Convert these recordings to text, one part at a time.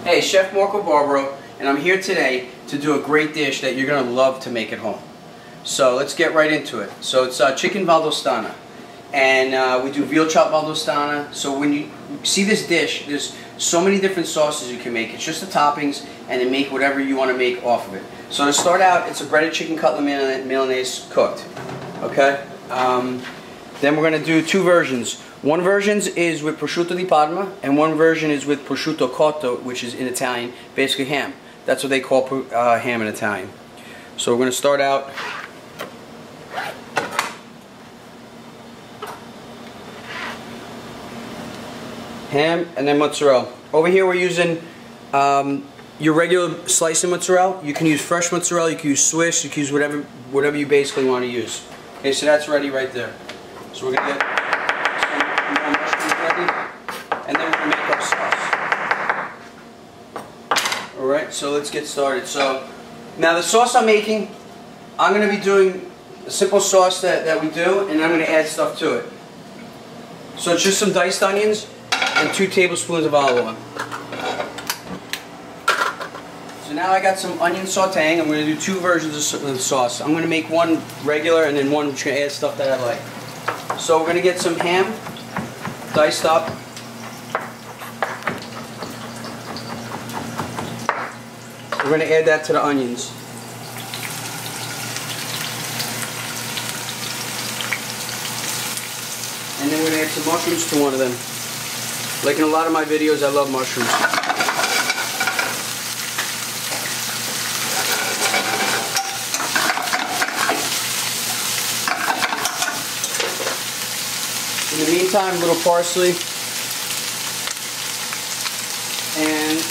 Hey, Chef Marco Barbaro, and I'm here today to do a great dish that you're going to love to make at home. So let's get right into it. So it's Chicken Valdostana, and we do veal chop Valdostana. So when you see this dish, there's so many different sauces you can make. It's just the toppings, and then make whatever you want to make off of it. So to start out, it's a breaded chicken cutlet Milanese cooked. Okay? Then we're going to do two versions. One version is with prosciutto di Parma, and one version is with prosciutto cotto, which is in Italian, basically ham. That's what they call ham in Italian. So we're going to start out. Ham and then mozzarella. Over here we're using your regular slicing mozzarella. You can use fresh mozzarella, you can use Swiss, you can use whatever you basically want to use. Okay, so that's ready right there. So we're going to get some mushrooms ready, and then we're going to make our sauce. Alright, so let's get started. So now the sauce I'm making, I'm going to be doing a simple sauce that we do, and I'm going to add stuff to it. So it's just some diced onions and 2 tablespoons of olive oil. So now I got some onion sauteing. I'm going to do 2 versions of the sauce. I'm going to make one regular and then one which going to add stuff that I like. So we're going to get some ham diced up. We're going to add that to the onions. And then we're going to add some mushrooms to one of them. Like in a lot of my videos, I love mushrooms. In the meantime, a little parsley and a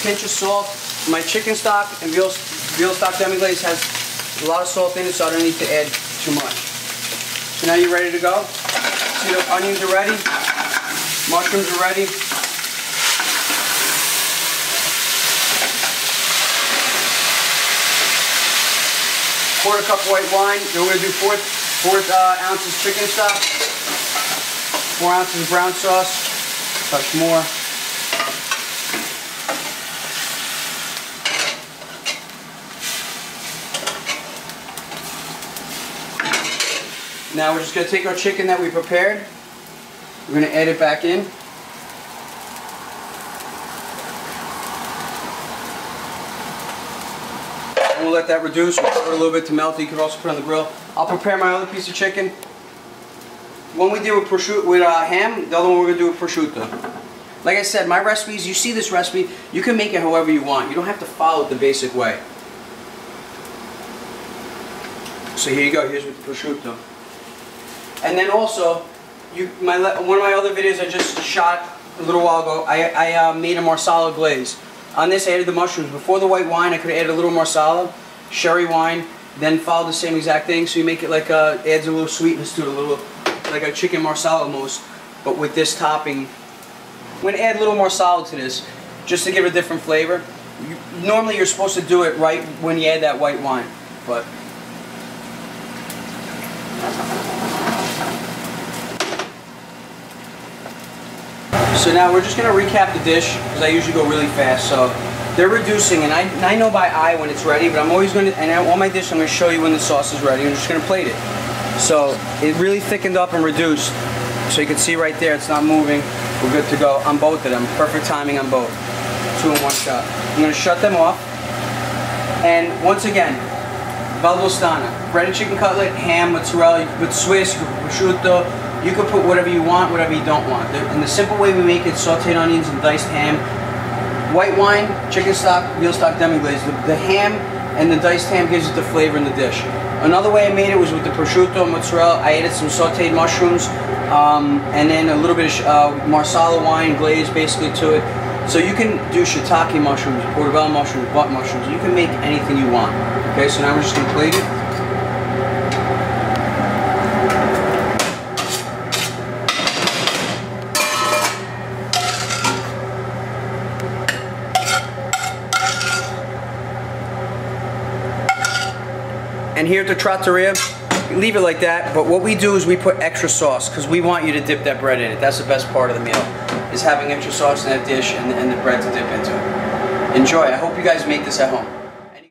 pinch of salt. My chicken stock and veal stock demi-glaze has a lot of salt in it, so I don't need to add too much. So now you're ready to go. See, the onions are ready. Mushrooms are ready. Quarter cup white wine. Then we're going to do 4 ounces chicken stock. 4 ounces of brown sauce. Touch more. Now we're just going to take our chicken that we prepared. We're going to add it back in. And we'll let that reduce. We'll cover it a little bit to melt. You can also put it on the grill. I'll prepare my other piece of chicken. One we did with prosciutto, with ham. The other one we're going to do with prosciutto. Like I said, my recipes, you see this recipe, you can make it however you want. You don't have to follow it the basic way. So here you go. Here's with the prosciutto. And then also, one of my other videos I just shot a little while ago, I made a marsala glaze. On this I added the mushrooms. Before the white wine I could add a little marsala, sherry wine, then follow the same exact thing, so you make it like adds a little sweetness to it, a little like a chicken marsala almost, but with this topping. I'm going to add a little marsala to this, just to give it a different flavor. Normally you're supposed to do it right when you add that white wine, but so now we're just going to recap the dish, because I usually go really fast. So they're reducing, and I know by eye when it's ready, but I'm always going to, and on my dish I'm going to show you when the sauce is ready. I'm just going to plate it. So it really thickened up and reduced. So you can see right there it's not moving. We're good to go on both of them. Perfect timing on both. 2 in 1 shot. I'm going to shut them off. And once again, Valdostana. Breaded chicken cutlet, ham, mozzarella, with Swiss, prosciutto. You can put whatever you want, whatever you don't want. And the simple way we make it, sauteed onions and diced ham, white wine, chicken stock, veal stock demi-glaze. The ham and the diced ham gives it the flavor in the dish. Another way I made it was with the prosciutto and mozzarella. I added some sauteed mushrooms and then a little bit of marsala wine glaze basically to it. So you can do shiitake mushrooms, portobello mushrooms, butt mushrooms. You can make anything you want. Okay, so now we're just going to plate it. And here at the trattoria, leave it like that, but what we do is we put extra sauce because we want you to dip that bread in it. That's the best part of the meal, is having extra sauce in that dish and the bread to dip into it. Enjoy. I hope you guys make this at home.